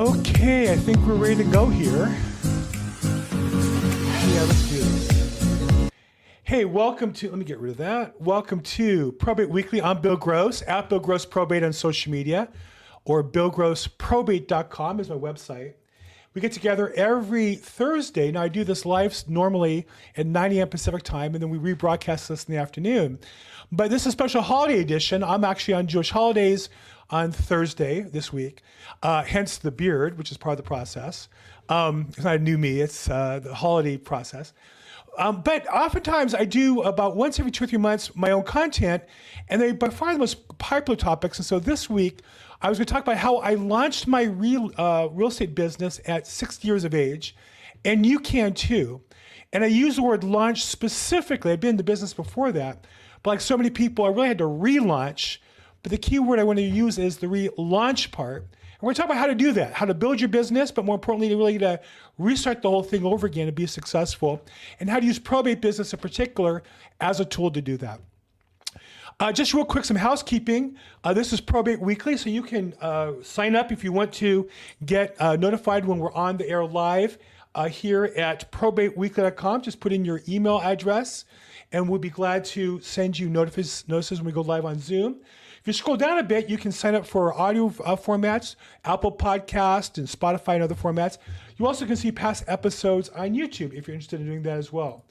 Okay, I think we're ready to go here. Yeah, let's do this. Hey, welcome to, let me get rid of that. Welcome to Probate Weekly. I'm Bill Gross, at Bill Gross Probate on social media, or BillGrossProbate.com is my website. We get together every Thursday. Now, I do this live normally at 9 a.m. Pacific time, and then we rebroadcast this in the afternoon. But this is a special holiday edition. I'm actually on Jewish holidays on Thursday this week, hence the beard, which is part of the process. It's not a new me, it's the holiday process. But oftentimes I do about once every 2 or 3 months my own content, and they by far the most popular topics. And so this week I was going to talk about how I launched my real estate business at 60 years of age, and you can too. And I use the word launch specifically. I've been in the business before that, but like so many people, I really had to relaunch. But the key word I want to use is the relaunch part. And we're going to talk about how to do that, how to build your business, but more importantly, really to restart the whole thing over again and be successful, and how to use probate business in particular as a tool to do that. Just real quick, some housekeeping. This is Probate Weekly, so you can sign up if you want to get notified when we're on the air live here at probateweekly.com. Just put in your email address, and we'll be glad to send you notices when we go live on Zoom. If you scroll down a bit, you can sign up for audio formats, Apple Podcast and Spotify and other formats. You also can see past episodes on YouTube if you're interested in doing that as well.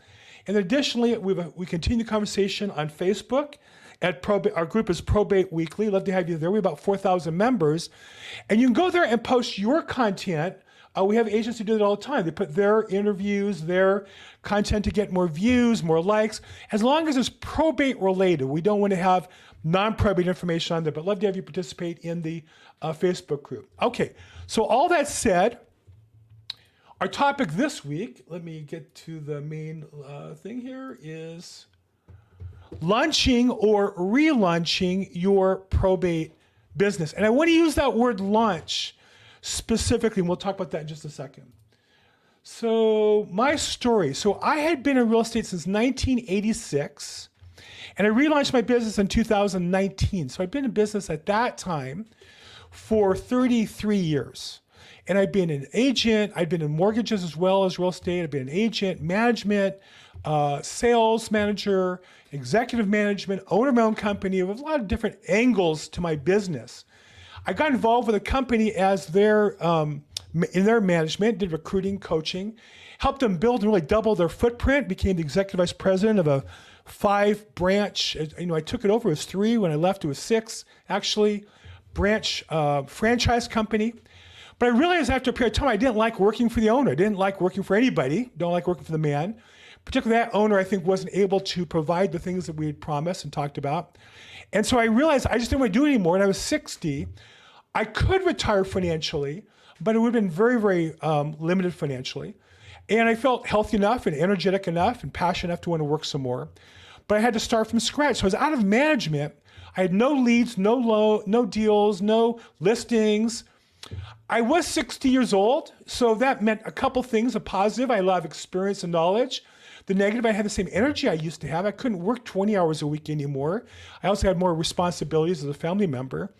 And additionally, we continue the conversation on Facebook. Our group is Probate Weekly. Love to have you there. We have about 4,000 members. And you can go there and post your content. We have agents who do that all the time. They put their interviews, their content to get more views, more likes, as long as it's probate related. We don't want to have non-probate information on there, but love to have you participate in the Facebook group. Okay, so all that said, our topic this week, let me get to the main thing here, is launching or relaunching your probate business. And I want to use that word launch specifically, and we'll talk about that in just a second. So my story, so I had been in real estate since 1986, and I relaunched my business in 2019. So I've been in business at that time for 33 years. And I've been an agent, I've been in mortgages as well as real estate, I've been an agent, management, sales manager, executive management, owner of my own company, with a lot of different angles to my business. I got involved with a company as in their management, did recruiting, coaching, helped them build and really double their footprint, became the executive vice president of a 5-branch, I took it over, it was 3, when I left it was 6, actually, branch franchise company. But I realized after a period of time, I didn't like working for the owner. I didn't like working for anybody, don't like working for the man. Particularly that owner, I think, wasn't able to provide the things that we had promised and talked about. And so I realized I just didn't want to do it anymore. And I was 60. I could retire financially, but it would have been very, very limited financially. And I felt healthy enough and energetic enough and passionate enough to want to work some more. But I had to start from scratch. So I was out of management. I had no leads, no deals, no listings. I was 60 years old, so that meant a couple things. A positive, I had a lot of experience and knowledge. The negative, I had the same energy I used to have. I couldn't work 20 hours a week anymore. I also had more responsibilities as a family member.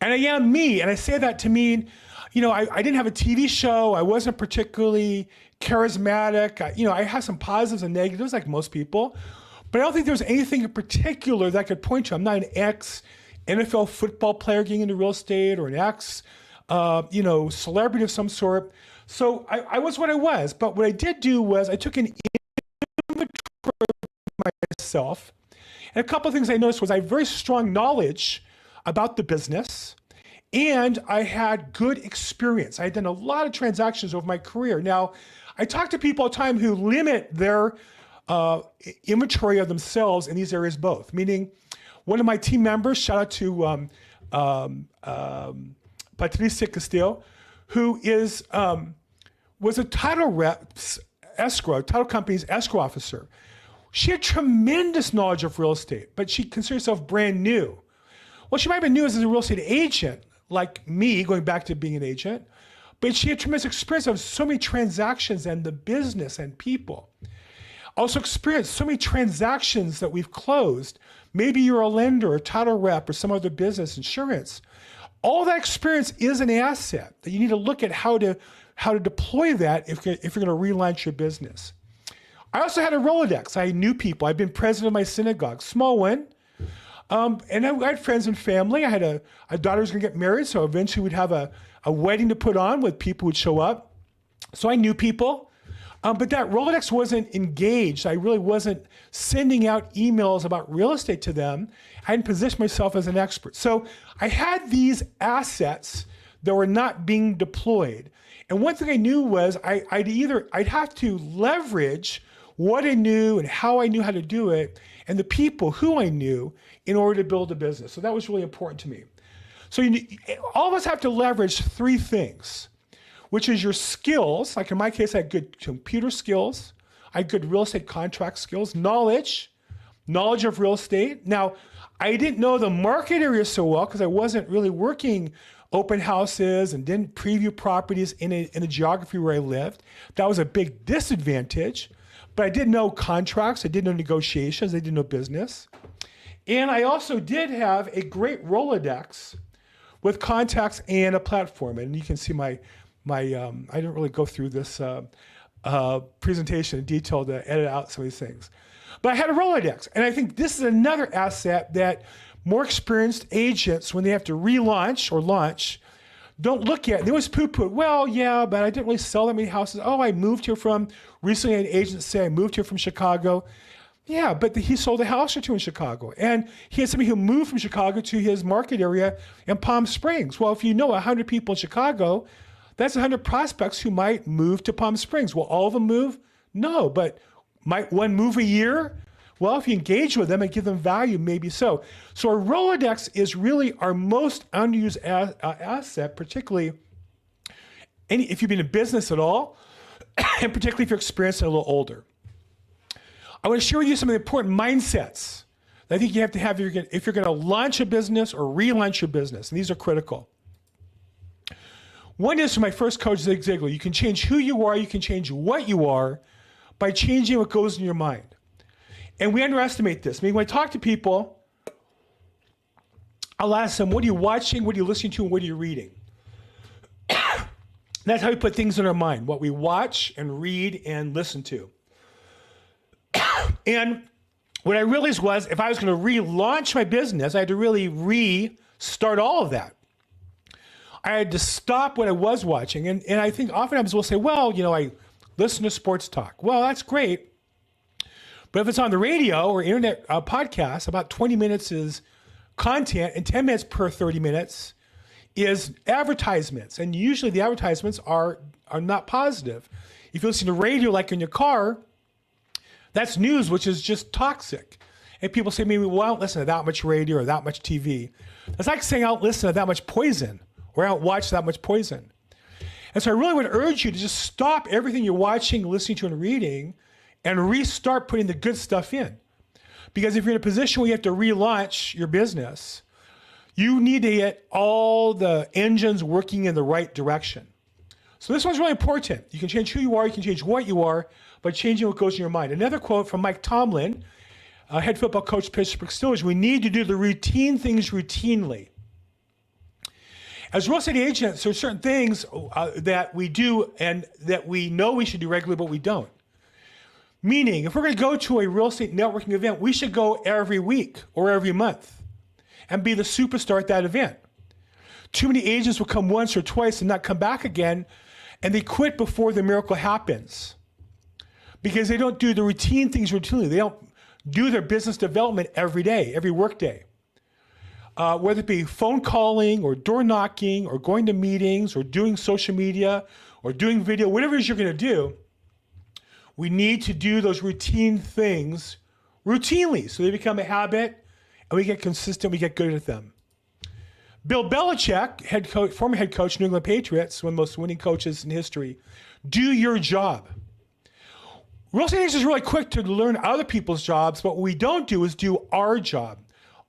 And I am me, and I say that to mean, I didn't have a TV show. I wasn't particularly charismatic. I have some positives and negatives like most people, but I don't think there was anything in particular that I could point to. I'm not an ex-NFL football player getting into real estate or an celebrity of some sort. So I was what I was, but what I did do was I took an inventory of myself, and a couple of things I noticed was I had very strong knowledge about the business, and I had good experience. I had done a lot of transactions over my career. Now, I talk to people all the time who limit their inventory of themselves in these areas both, meaning one of my team members, shout out to Patricia Castillo, who was a title company's escrow officer. She had tremendous knowledge of real estate, but she considered herself brand new. Well, she might have been new as a real estate agent, like me, going back to being an agent, but she had tremendous experience of so many transactions and the business and people. Also experienced so many transactions that we've closed. Maybe you're a lender or title rep or some other business, insurance. All that experience is an asset that you need to look at how to deploy that if you're going to relaunch your business. I also had a Rolodex. I knew people. I've been president of my synagogue, small one. And I had friends and family. I had a daughter who's going to get married, so eventually we'd have a wedding to put on with people who'd show up. So I knew people. But that Rolodex wasn't engaged. I really wasn't sending out emails about real estate to them. I hadn't positioned myself as an expert. So I had these assets that were not being deployed. And one thing I knew was I'd have to leverage what I knew and how I knew how to do it and the people who I knew in order to build a business. So that was really important to me. So all of us have to leverage three things, which is your skills. Like in my case, I had good computer skills. I had good real estate contract skills, knowledge of real estate. Now, I didn't know the market area so well because I wasn't really working open houses and didn't preview properties in a geography where I lived. That was a big disadvantage. But I did know contracts, I did know negotiations, I did know business. And I also did have a great Rolodex with contacts and a platform. And you can see I didn't really go through this presentation in detail to edit out some of these things. But I had a Rolodex. And I think this is another asset that more experienced agents, when they have to relaunch or launch, don't look at. They always poo-poo. Well, yeah, but I didn't really sell that many houses. Oh, I moved here from, recently an agent say I moved here from Chicago. Yeah, but he sold a house or two in Chicago. And he had somebody who moved from Chicago to his market area in Palm Springs. Well, if you know 100 people in Chicago, that's 100 prospects who might move to Palm Springs. Will all of them move? No, but might one move a year? Well, if you engage with them and give them value, maybe so. So our Rolodex is really our most unused asset, particularly if you've been in business at all, and particularly if you're experienced and a little older. I want to share with you some of the important mindsets that I think you have to have if you're going to launch a business or relaunch your business, and these are critical. One is from my first coach, Zig Ziglar. You can change who you are, you can change what you are by changing what goes in your mind. And we underestimate this. I mean, when I talk to people, I'll ask them, what are you watching, what are you listening to, and what are you reading? That's how we put things in our mind, what we watch and read and listen to. And what I realized was if I was going to relaunch my business, I had to really restart all of that. I had to stop what I was watching. And I think oftentimes we'll say, well, I listen to sports talk. Well, that's great. But if it's on the radio or internet podcast, about 20 minutes is content and 10 minutes per 30 minutes is advertisements. And usually the advertisements are not positive. If you listen to radio like in your car, that's news, which is just toxic. And people say, maybe, well, I don't listen to that much radio or that much TV. That's like saying I don't listen to that much poison or I don't watch that much poison. And so I really would urge you to just stop everything you're watching, listening to, and reading and restart putting the good stuff in. Because if you're in a position where you have to relaunch your business, you need to get all the engines working in the right direction. So this one's really important. You can change who you are, you can change what you are by changing what goes in your mind. Another quote from Mike Tomlin, head football coach, Pittsburgh Steelers, we need to do the routine things routinely. As real estate agents, there are certain things that we do and that we know we should do regularly, but we don't. Meaning, if we're going to go to a real estate networking event, we should go every week or every month and be the superstar at that event. Too many agents will come once or twice and not come back again, and they quit before the miracle happens because they don't do the routine things routinely. They don't do their business development every day, every work day. Whether it be phone calling or door knocking or going to meetings or doing social media or doing video, whatever it is you're going to do, we need to do those routine things routinely so they become a habit and we get consistent, we get good at them. Bill Belichick, former head coach, New England Patriots, one of the most winning coaches in history, do your job. Real estate agents is really quick to learn other people's jobs, but what we don't do is do our job.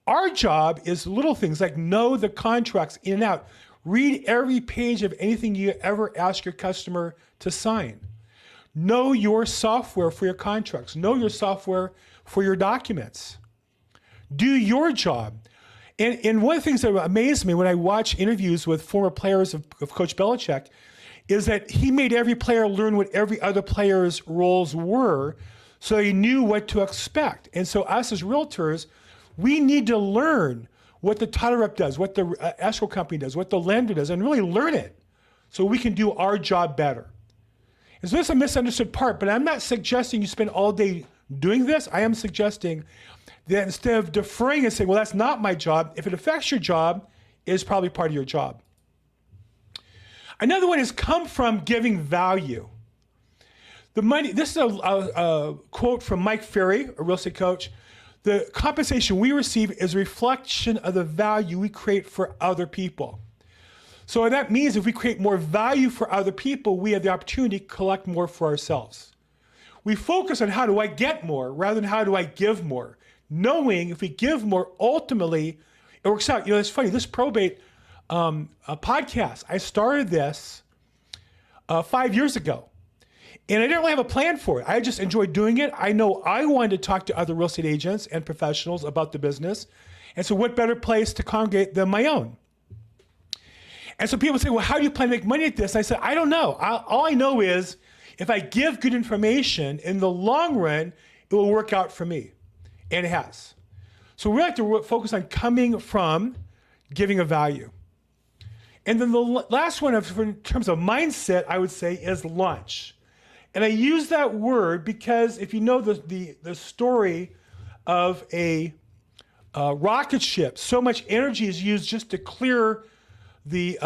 Our job is little things like know the contracts in and out. Read every page of anything you ever ask your customer to sign. Know your software for your contracts. Know your software for your documents. Do your job. And one of the things that amazed me when I watch interviews with former players of Coach Belichick is that he made every player learn what every other player's roles were, so he knew what to expect. And so us as realtors, we need to learn what the title rep does, what the escrow company does, what the lender does, and really learn it so we can do our job better. And so this is a misunderstood part, but I'm not suggesting you spend all day doing this. I am suggesting that instead of deferring and saying, well, that's not my job, if it affects your job, it is probably part of your job. Another one is come from giving value. The money, this is a quote from Mike Ferry, a real estate coach. The compensation we receive is a reflection of the value we create for other people. So what that means, if we create more value for other people, we have the opportunity to collect more for ourselves. We focus on how do I get more rather than how do I give more, knowing if we give more, ultimately, it works out. You know, it's funny, this probate podcast, I started this 5 years ago. And I didn't really have a plan for it. I just enjoyed doing it. I know I wanted to talk to other real estate agents and professionals about the business. And so what better place to congregate than my own? And so people say, well, how do you plan to make money at this? And I said, I don't know. All I know is if I give good information, in the long run, it will work out for me. And it has. So we like to focus on coming from giving a value. And then the last one, in terms of mindset, I would say is launch. And I use that word because if you know the story of a rocket ship, so much energy is used just to clear the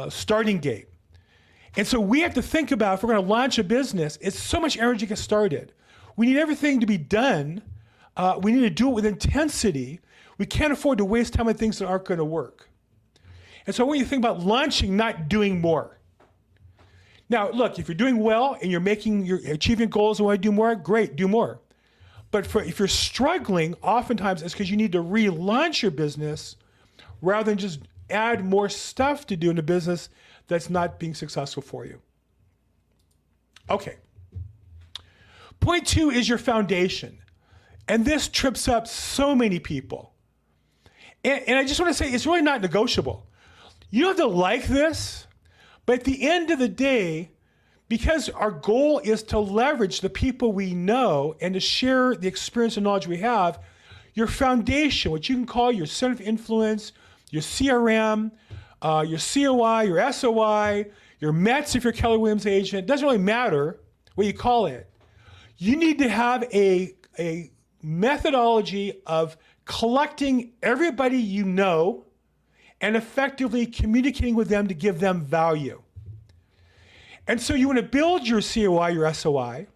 starting gate. And so we have to think about, if we're going to launch a business, it's so much energy to get started. We need everything to be done. We need to do it with intensity. We can't afford to waste time on things that aren't going to work. And so I want you to think about launching, not doing more. Now, look, if you're doing well and you're achieving goals and want to do more, great, do more. But if you're struggling, oftentimes it's because you need to relaunch your business rather than just add more stuff to do in a business that's not being successful for you. Okay. Point 2 is your foundation. And this trips up so many people. And I just want to say, it's really not negotiable. You don't have to like this. But at the end of the day, because our goal is to leverage the people we know and to share the experience and knowledge we have, your foundation, what you can call your center of influence, your CRM, your COI, your SOI, your METs if you're a Keller Williams agent, it doesn't really matter what you call it. You need to have a methodology of collecting everybody you know and effectively communicating with them to give them value. And so you want to build your COI, your SOI,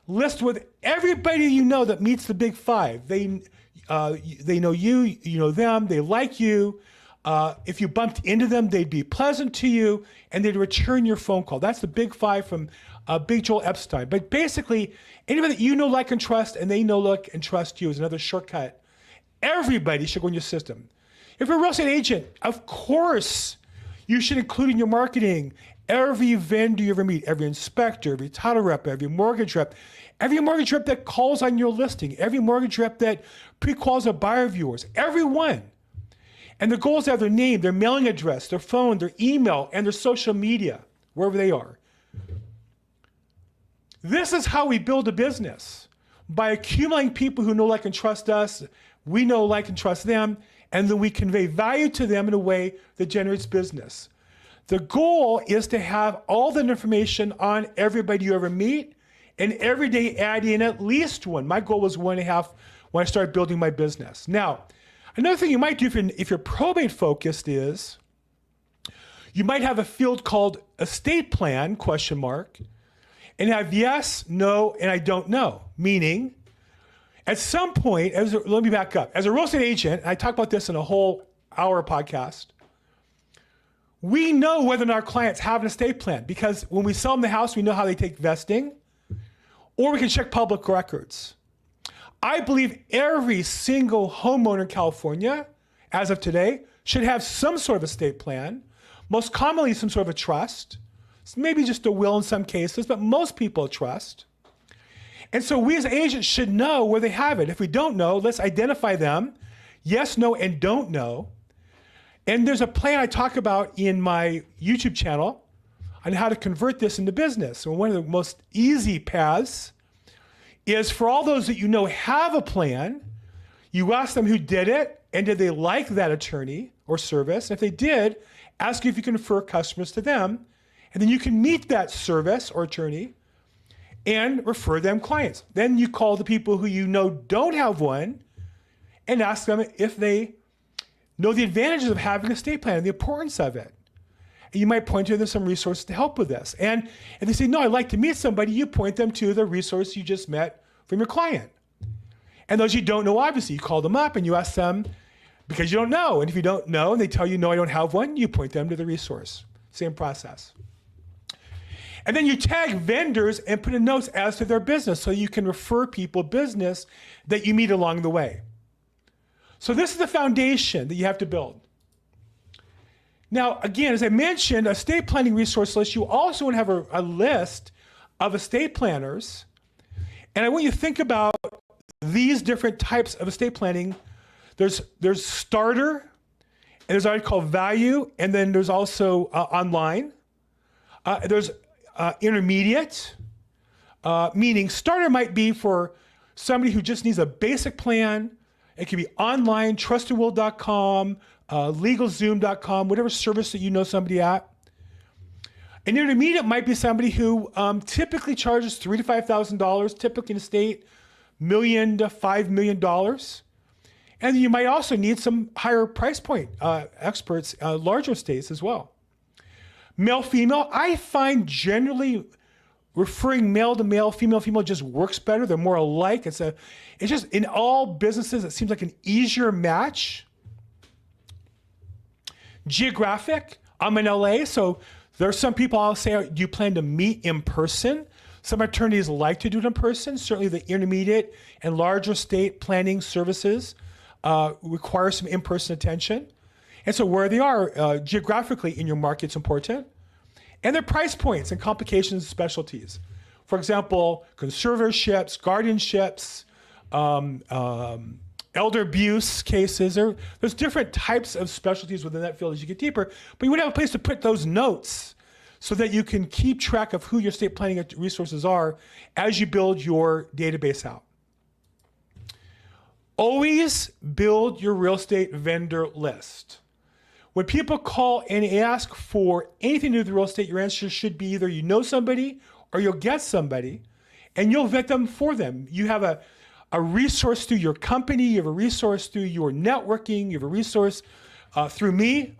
list with everybody you know that meets the big 5. They know you, you know them, they like you. If you bumped into them, they'd be pleasant to you, and they'd return your phone call. That's the big 5 from Big Joel Epstein. But basically, anybody that you know, like, and trust, and they know, like, and trust you is another shortcut. Everybody should go in your system. If you're a real estate agent, of course, you should include in your marketing every vendor you ever meet, every inspector, every title rep, every mortgage rep that calls on your listing, every mortgage rep that pre-quals a buyer of yours, everyone. And the goal is to have their name, their mailing address, their phone, their email, and their social media, wherever they are. This is how we build a business. By accumulating people who know, like, and trust us, we know, like, and trust them, and then we convey value to them in a way that generates business. The goal is to have all that information on everybody you ever meet, and every day add in at least one. My goal was 1.5 when I started building my business. Now, another thing you might do if you're probate focused is you might have a field called estate plan, ? And have yes, no, and I don't know. Meaning, at some point, let me back up. As a real estate agent, I talk about this in a whole hour podcast, we know whether or not our clients have an estate plan because when we sell them the house, we know how they take vesting, or we can check public records. I believe every single homeowner in California, as of today, should have some sort of estate plan, most commonly some sort of a trust, maybe just a will in some cases, but most people trust. And so we as agents should know where they have it. If we don't know, let's identify them, yes, no, and don't know. And there's a plan I talk about in my YouTube channel on how to convert this into business. And one of the most easy paths is for all those that you know have a plan, you ask them who did it and did they like that attorney or service. And if they did, ask if you can refer customers to them. And then you can meet that service or attorney and refer them clients. Then you call the people who you know don't have one and ask them if they know the advantages of having an estate plan and the importance of it. And you might point to them some resources to help with this. And if they say, no, I'd like to meet somebody, you point them to the resource you just met from your client. And those you don't know, obviously, you call them up and you ask them because you don't know. And if you don't know and they tell you, no, I don't have one, you point them to the resource. Same process. And then you tag vendors and put in notes as to their business so you can refer people business that you meet along the way. So this is the foundation that you have to build. Now, again, as I mentioned, a estate planning resource list, you also want to have a list of estate planners. And I want you to think about these different types of estate planning. There's starter, and there's what I call value, and then there's also online. There's intermediate, meaning starter might be for somebody who just needs a basic plan. It can be online, trustandwill.com, legalzoom.com, whatever service that you know somebody at. An intermediate might be somebody who typically charges $3,000 to $5,000, typically in a state, $1 million to $5 million. And you might also need some higher price point experts, larger states as well. Male, female, I find generally referring male to male, female to female just works better. They're more alike. It's just in all businesses, it seems like an easier match. Geographic, I'm in LA, so there are some people I'll say, do you plan to meet in person? Some attorneys like to do it in person. Certainly the intermediate and larger state planning services require some in-person attention. And so where they are geographically in your market's important. And their price points and complications and specialties. For example, conservatorships, guardianships, elder abuse cases. There's different types of specialties within that field as you get deeper, but you would have a place to put those notes so that you can keep track of who your estate planning resources are as you build your database out. Always build your real estate vendor list. When people call and ask for anything to do with real estate, your answer should be either you know somebody or you'll get somebody and you'll vet them for them. You have a resource through your company, you have a resource through your networking, you have a resource through me,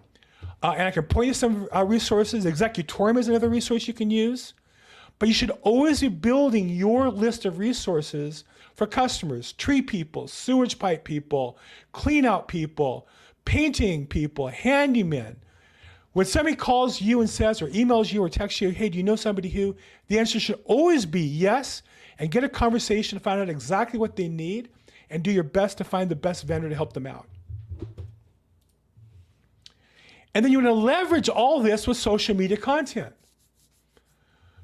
and I can point you to some resources. Executorium is another resource you can use. But you should always be building your list of resources for customers, tree people, sewage pipe people, clean out people, painting people, handymen. When somebody calls you and says, or emails you or texts you, hey, do you know somebody who? The answer should always be yes, and get a conversation to find out exactly what they need and do your best to find the best vendor to help them out. And then you want to leverage all this with social media content.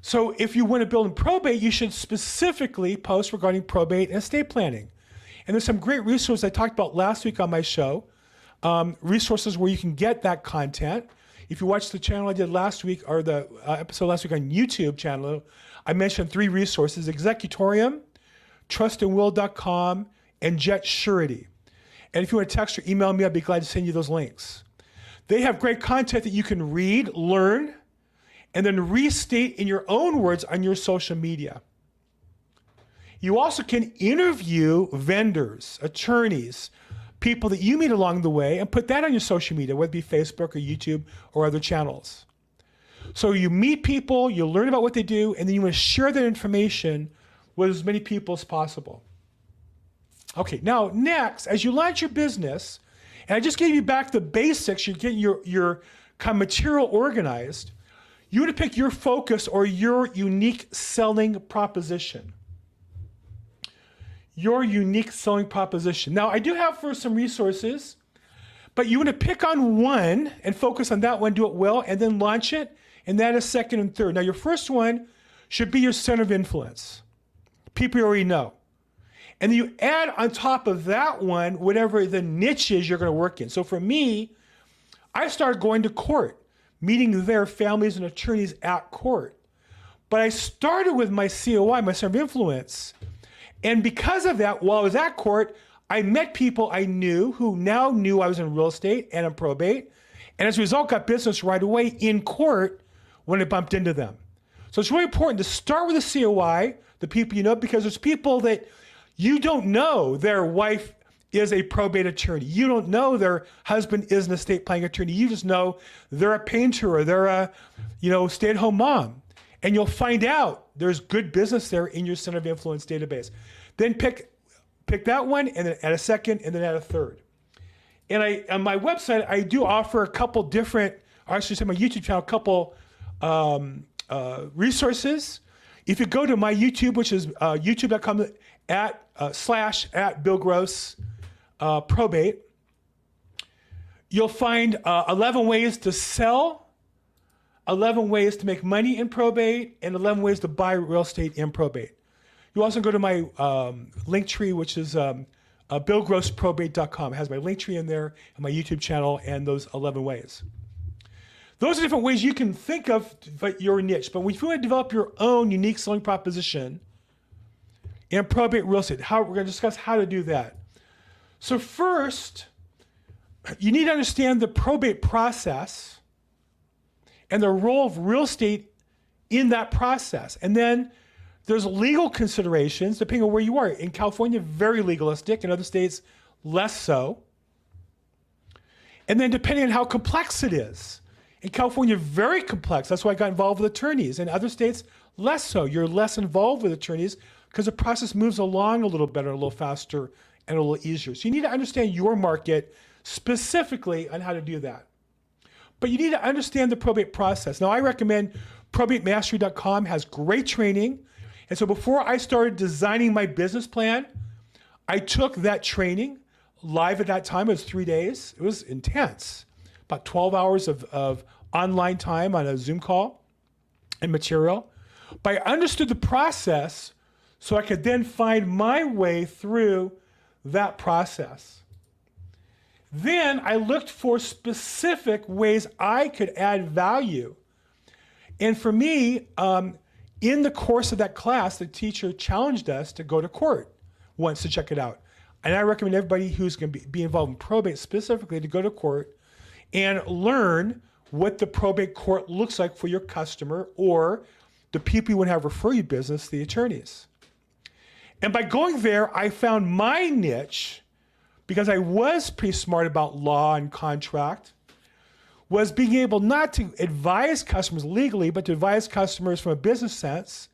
So if you want to build in probate, you should specifically post regarding probate and estate planning. And there's some great resources I talked about last week on my show, resources where you can get that content. If you watch the channel I did last week, or the episode last week on YouTube channel, I mentioned 3 resources: Executorium, trustandwill.com, and Jet Surety. And if you want to text or email me, I'd be glad to send you those links. They have great content that you can read, learn, and then restate in your own words on your social media. You also can interview vendors, attorneys, people that you meet along the way, and put that on your social media, whether it be Facebook or YouTube or other channels. So you meet people, you learn about what they do, and then you want to share that information with as many people as possible. Okay, now next, as you launch your business, and I just gave you back the basics, you're getting your kind of material organized, you want to pick your focus or your unique selling proposition. Your unique selling proposition. Now, I do have for some resources, but you want to pick on one and focus on that one, do it well, and then launch it, and that is second and third. Now, your first one should be your center of influence, people you already know. And then you add on top of that one, whatever the niche is you're going to work in. So for me, I started going to court, meeting their families and attorneys at court. But I started with my COI, my center of influence. And because of that, while I was at court, I met people I knew who now knew I was in real estate and in probate. And as a result, got business right away in court when I bumped into them. So it's really important to start with the COI, the people you know, because there's people that you don't know their wife is a probate attorney. You don't know their husband is an estate planning attorney. You just know they're a painter or they're a, stay-at-home mom. And you'll find out there's good business there in your center of influence database. Then pick that one and then add a second and then add a third. And on my website, I do offer a couple different, or I should say my YouTube channel, a couple resources. If you go to my YouTube, which is youtube.com / Bill Gross Probate, you'll find 11 ways to sell, 11 ways to make money in probate, and 11 ways to buy real estate in probate. You also go to my link tree, which is billgrossprobate.com. It has my link tree in there and my YouTube channel and those 11 ways. Those are different ways you can think of your niche. But if you want to develop your own unique selling proposition in probate real estate, we're going to discuss how to do that. So first, you need to understand the probate process and the role of real estate in that process. And then there's legal considerations depending on where you are. In California, very legalistic. In other states, less so. And then depending on how complex it is. In California, very complex. That's why I got involved with attorneys. In other states, less so. You're less involved with attorneys because the process moves along a little better, a little faster, and a little easier. So you need to understand your market specifically on how to do that. But you need to understand the probate process. Now, I recommend probatemastery.com has great training. And so before I started designing my business plan, I took that training live at that time. It was 3 days. It was intense. About 12 hours of online time on a Zoom call and material. But I understood the process so I could then find my way through that process. Then I looked for specific ways I could add value. And for me, in the course of that class, the teacher challenged us to go to court once to check it out. And I recommend everybody who's going to be involved in probate specifically to go to court and learn what the probate court looks like for your customer or the people you want to have refer you business, the attorneys. And by going there, I found my niche, because I was pretty smart about law and contract, was being able not to advise customers legally, but to advise customers from a business sense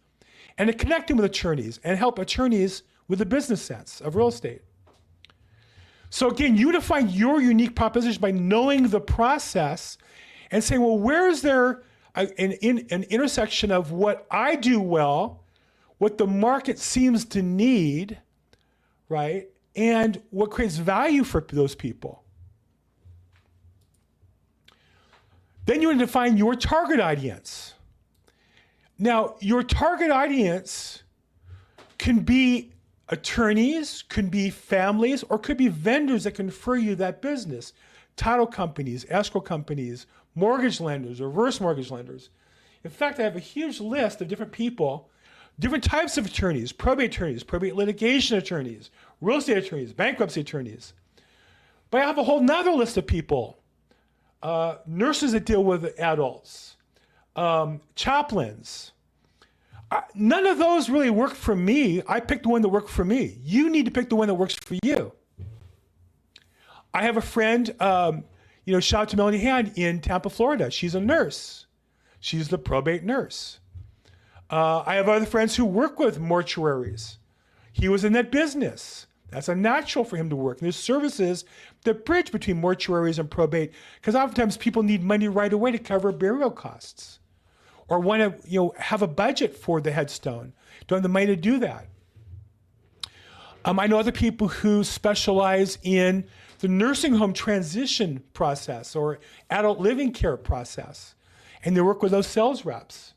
and to connect them with attorneys and help attorneys with the business sense of real estate. So again, you define your unique proposition by knowing the process and saying, well, where is there an intersection of what I do well, what the market seems to need, right? And what creates value for those people. Then you want to define your target audience. Now, your target audience can be attorneys, could be families, or could be vendors that can refer you that business. Title companies, escrow companies, mortgage lenders, reverse mortgage lenders. In fact, I have a huge list of different people, different types of attorneys, probate litigation attorneys, real estate attorneys, bankruptcy attorneys. But I have a whole nother list of people, nurses that deal with adults, chaplains. None of those really work for me. I picked the one that worked for me. You need to pick the one that works for you. I have a friend, shout out to Melanie Hand in Tampa, Florida. She's a nurse. She's the probate nurse. I have other friends who work with mortuaries. He was in that business. That's a natural for him to work. And there's services that bridge between mortuaries and probate, because oftentimes people need money right away to cover burial costs, or want to have a budget for the headstone. Don't have the money to do that. I know other people who specialize in the nursing home transition process or adult living care process, and they work with those sales reps.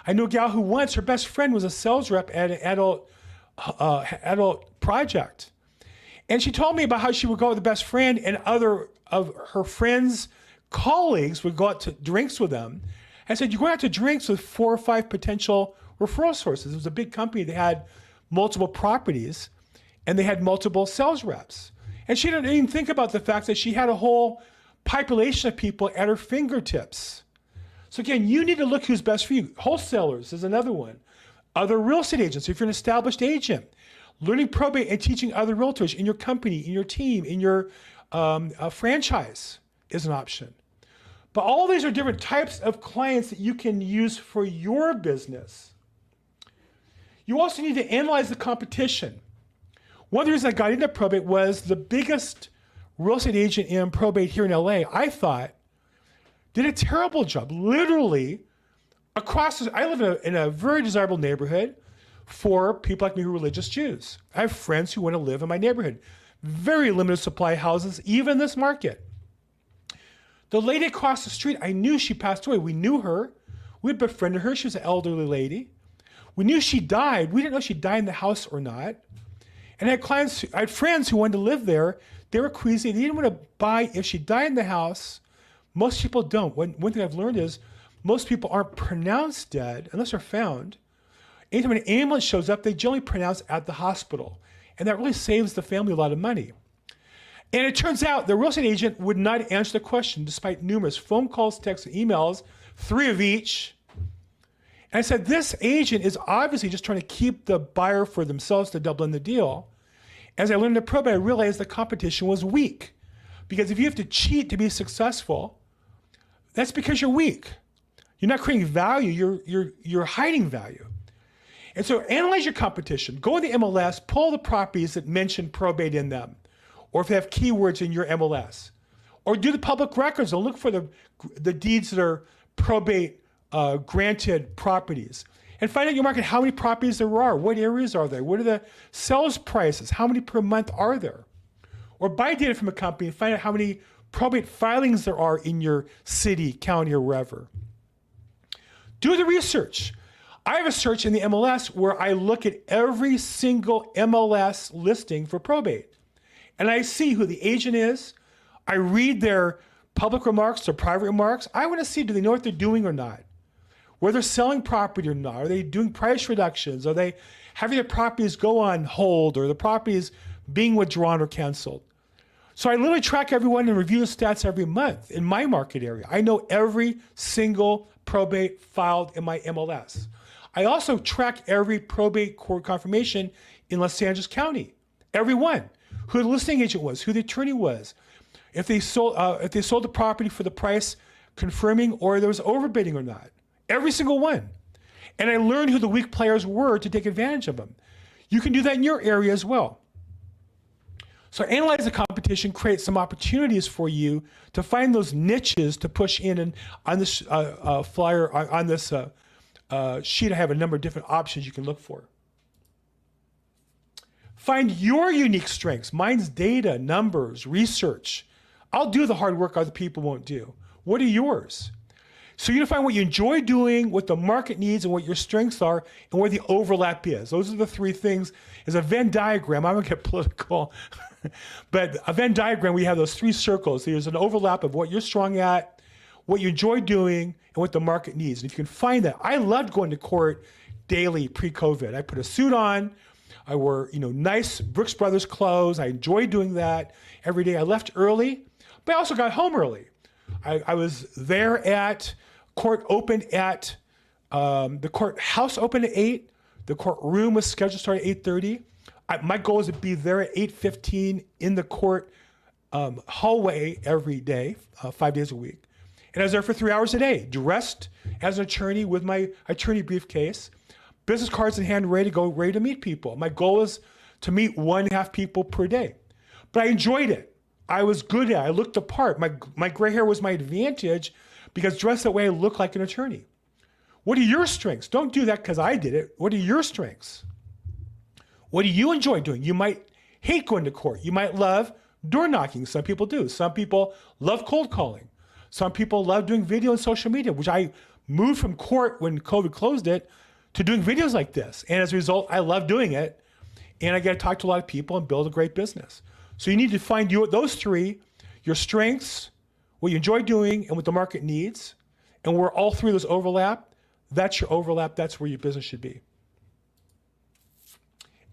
I know a gal who once, her best friend was a sales rep at an adult project. And she told me about how she would go with a best friend, and other of her friends' colleagues would go out to drinks with them. I said, you're going out to drinks with 4 or 5 potential referral sources. It was a big company that had multiple properties, and they had multiple sales reps. And she didn't even think about the fact that she had a whole population of people at her fingertips. So again, you need to look who's best for you. Wholesalers is another one. Other real estate agents, if you're an established agent, learning probate and teaching other realtors in your company, in your team, in your franchise is an option. But all these are different types of clients that you can use for your business. You also need to analyze the competition. One of the reasons I got into probate was the biggest real estate agent in probate here in LA, I thought, did a terrible job. Literally, I live in a very desirable neighborhood for people like me who are religious Jews. I have friends who want to live in my neighborhood. Very limited supply of houses, even in this market. The lady across the street, I knew she passed away. We knew her. We had befriended her. She was an elderly lady. We knew she died. We didn't know she died in the house or not. And I had friends who wanted to live there. They were queasy. They didn't want to buy if she died in the house. Most people don't. One thing I've learned is most people aren't pronounced dead unless they're found. Anytime an ambulance shows up, they generally pronounce at the hospital. And that really saves the family a lot of money. And it turns out the real estate agent would not answer the question despite numerous phone calls, texts, and emails, 3 of each. And I said, this agent is obviously just trying to keep the buyer for themselves to double in the deal. As I learned in probate, I realized the competition was weak. Because if you have to cheat to be successful, that's because you're weak. You're not creating value, you're hiding value. And so analyze your competition. Go to the MLS, pull the properties that mention probate in them, or if they have keywords in your MLS. Or do the public records and look for the deeds that are probate granted properties. And find out your market, how many properties there are, what areas are there, what are the sales prices, how many per month are there? Or buy data from a company and find out how many probate filings there are in your city, county, or wherever. Do the research. I have a search in the MLS where I look at every single MLS listing for probate. And I see who the agent is. I read their public remarks, their private remarks. I want to see, do they know what they're doing or not? Whether they're selling property or not. Are they doing price reductions? Are they having their properties go on hold, or the properties being withdrawn or canceled? So I literally track everyone and review the stats every month in my market area. I know every single probate filed in my MLS. I also track every probate court confirmation in Los Angeles County, every one. Who the listing agent was, who the attorney was, if they sold the property for the price confirming or there was overbidding or not. Every single one. And I learned who the weak players were to take advantage of them. You can do that in your area as well. So analyze the competition, create some opportunities for you to find those niches to push in. And on this flyer, on this sheet, I have a number of different options you can look for. Find your unique strengths. Mine's data, numbers, research. I'll do the hard work other people won't do. What are yours? So you need to find what you enjoy doing, what the market needs, and what your strengths are, and where the overlap is. Those are the 3 things. As a VIN diagram, I'm gonna get political, but a VIN diagram, we have those 3 circles. There's an overlap of what you're strong at, what you enjoy doing, and what the market needs. And if you can find that, I loved going to court daily pre-COVID. I put a suit on. I wore, nice Brooks Brothers clothes. I enjoyed doing that every day. I left early, but I also got home early. I was there at court opened at, the courthouse opened at 8. The courtroom was scheduled to start at 8:30. My goal is to be there at 8:15 in the court hallway every day, 5 days a week. And I was there for 3 hours a day, dressed as an attorney with my attorney briefcase, business cards in hand, ready to meet people. My goal is to meet 1.5 people per day. But I enjoyed it. I was good at it. I looked the part. My gray hair was my advantage because dressed that way, I looked like an attorney. What are your strengths? Don't do that because I did it. What are your strengths? What do you enjoy doing? You might hate going to court. You might love door knocking. Some people do. Some people love cold calling. Some people love doing video and social media, which I moved from court when COVID closed it to doing videos like this. And as a result, I love doing it. and I got to talk to a lot of people and build a great business. So you need to find those three, your strengths, what you enjoy doing, and what the market needs, and where all three of those overlap. That's your overlap. That's where your business should be.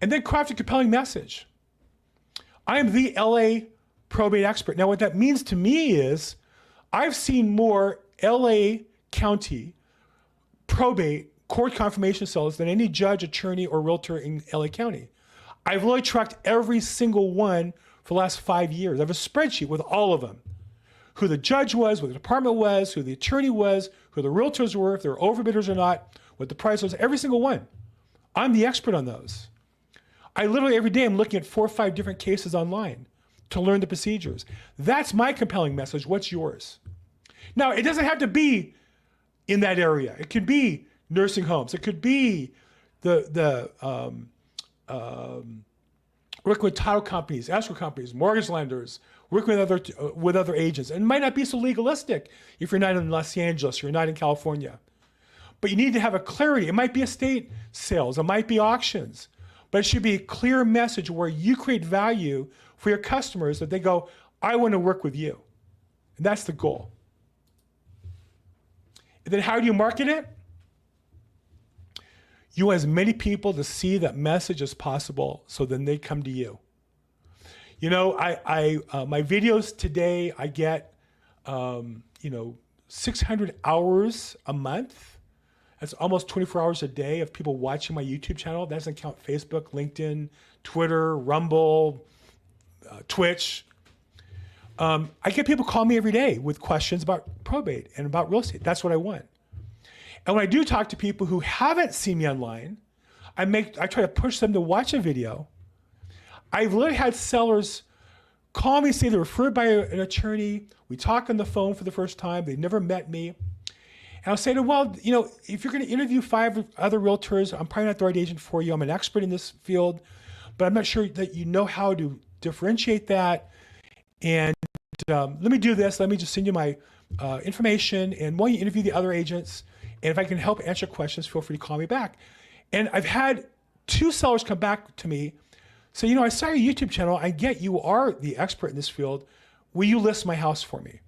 And then craft a compelling message. I am the LA probate expert. Now, what that means to me is I've seen more LA County probate court confirmation sales than any judge, attorney, or realtor in LA County. I've really tracked every single one for the last 5 years. I have a spreadsheet with all of them. Who the judge was, what the department was, who the attorney was, who the realtors were, if they were overbidders or not, what the price was, every single one. I'm the expert on those. I literally every day I'm looking at 4 or 5 different cases online to learn the procedures. That's my compelling message. What's yours? Now, it doesn't have to be in that area. It could be nursing homes. It could be working with title companies, escrow companies, mortgage lenders, working with other agents. And it might not be so legalistic if you're not in Los Angeles, or you're not in California. But you need to have a clarity. It might be estate sales. It might be auctions. But it should be a clear message where you create value for your customers that they go, I want to work with you. And that's the goal. And then how do you market it? You want as many people to see that message as possible, so then they come to you. You know, my videos today, I get, 600 hours a month. That's almost 24 hours a day of people watching my YouTube channel. That doesn't count Facebook, LinkedIn, Twitter, Rumble, Twitch. I get people call me every day with questions about probate and about real estate. That's what I want. And when I do talk to people who haven't seen me online, I try to push them to watch a video. I've literally had sellers call me, say they're referred by an attorney. We talk on the phone for the first time. They've never met me. And I'll say to them, well, if you're going to interview 5 other realtors, I'm probably not the right agent for you. I'm an expert in this field, but I'm not sure that you know how to differentiate that. And let me do this. Let me just send you my information. And while you interview the other agents, and if I can help answer questions, feel free to call me back. And I've had 2 sellers come back to me, say, I saw your YouTube channel. I get you are the expert in this field. Will you list my house for me?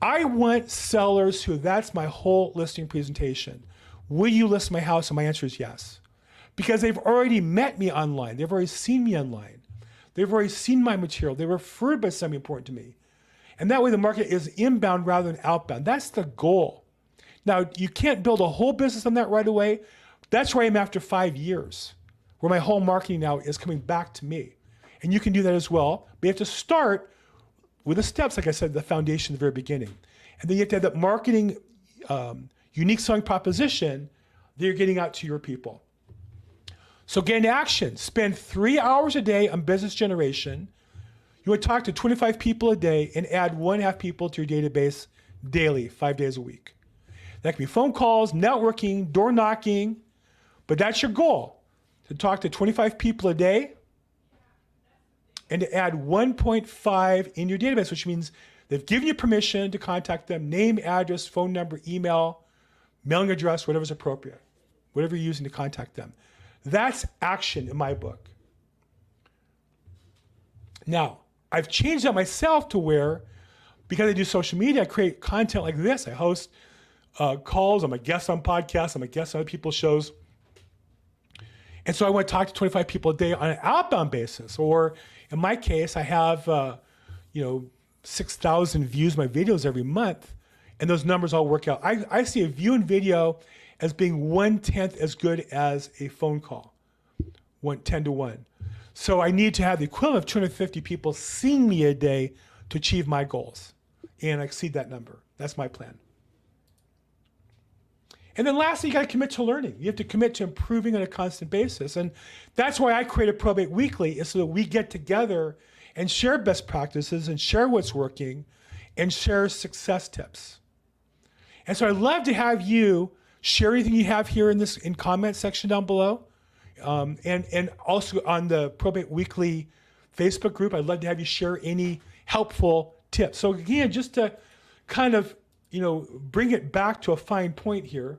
I want sellers who that's my whole listing presentation. Will you list my house? And my answer is yes. Because they've already met me online. They've already seen me online. They've already seen my material. They're referred by something important to me. And that way the market is inbound rather than outbound. That's the goal. Now, you can't build a whole business on that right away. That's where I am after 5 years, where my whole marketing now is coming back to me. And you can do that as well. But you have to start with the steps, like I said, the foundation at the very beginning. And then you have to have that marketing, unique selling proposition that you're getting out to your people. So get into action. Spend 3 hours a day on business generation. You would talk to 25 people a day and add 1.5 people to your database daily, 5 days a week. That can be phone calls, networking, door knocking, but that's your goal, to talk to 25 people a day and to add 1.5 in your database, which means they've given you permission to contact them, name, address, phone number, email, mailing address, whatever's appropriate, whatever you're using to contact them. That's action in my book. Now, I've changed that myself to where, because I do social media, I create content like this. I host calls. I'm a guest on podcasts. I'm a guest on other people's shows. And so I want to talk to 25 people a day on an outbound basis. Or in my case, I have 6,000 views my videos every month, and those numbers all work out. I see a view in video as being 1/10 as good as a phone call, 10 to 1. So I need to have the equivalent of 250 people seeing me a day to achieve my goals, and I exceed that number. That's my plan. And then lastly, you got to commit to learning. You have to commit to improving on a constant basis. And that's why I created Probate Weekly, is so that we get together and share best practices and share what's working and share success tips. And so I'd love to have you share anything you have here in comment section down below. And also on the Probate Weekly Facebook group, I'd love to have you share any helpful tips. So again, just to kind of, bring it back to a fine point here,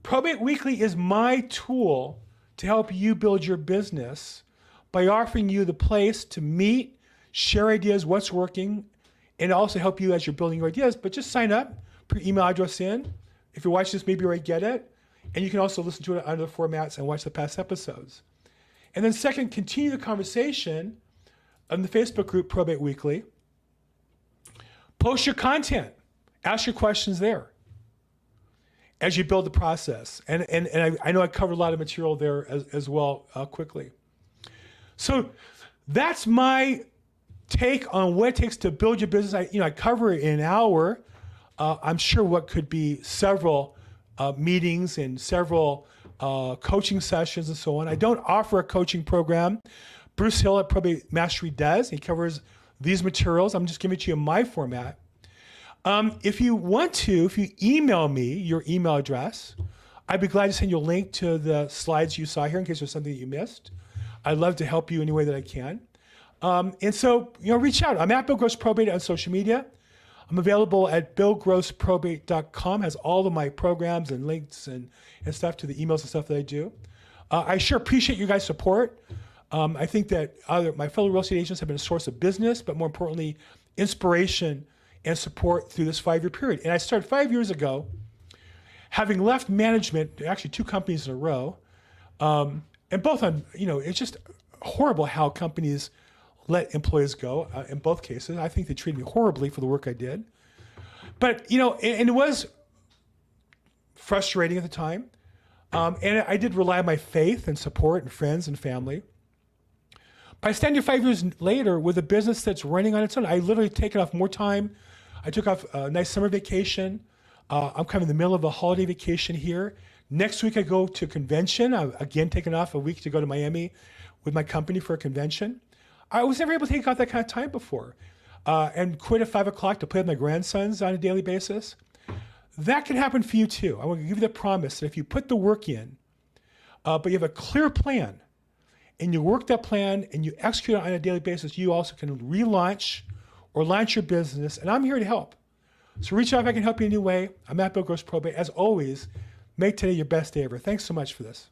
Probate Weekly is my tool to help you build your business by offering you the place to meet, share ideas, what's working, and also help you as you're building your ideas. But just sign up, put your email address in. If you're watching this, maybe you already get it. And you can also listen to it on other formats and watch the past episodes. And then second, continue the conversation on the Facebook group, Probate Weekly. Post your content. Ask your questions there as you build the process. And I know I covered a lot of material there as well quickly. So that's my take on what it takes to build your business. I cover it in an hour. I'm sure what could be several meetings and several coaching sessions and so on. I don't offer a coaching program. Bruce Hill at Probate Mastery does. He covers these materials. I'm just giving it to you in my format. If you want to, if you email me your email address, I'd be glad to send you a link to the slides you saw here in case there's something that you missed. I'd love to help you any way that I can. And so, reach out. I'm at Bill Gross Probate on social media. I'm available at billgrossprobate.com. Has all of my programs and links and stuff to the emails and stuff that I do. I sure appreciate you guys' support. I think that my fellow real estate agents have been a source of business, but more importantly, inspiration and support through this 5-year period. And I started 5 years ago, having left management, actually 2 companies in a row, and both on, it's just horrible how companies let employees go in both cases. I think they treated me horribly for the work I did. But, and it was frustrating at the time. And I did rely on my faith and support and friends and family. But I stand here 5 years later with a business that's running on its own. I literally taken off more time. I took off a nice summer vacation. I'm kind of in the middle of a holiday vacation here. Next week I go to a convention. I'm again taking off a week to go to Miami with my company for a convention. I was never able to take out that kind of time before. And quit at 5 o'clock to play with my grandsons on a daily basis. That can happen for you too. I want to give you the promise that if you put the work in, but you have a clear plan, and you work that plan and you execute it on a daily basis, you also can relaunch or launch your business. And I'm here to help. So reach out if I can help you in any way. I'm at Bill Gross Probate. As always, make today your best day ever. Thanks so much for this.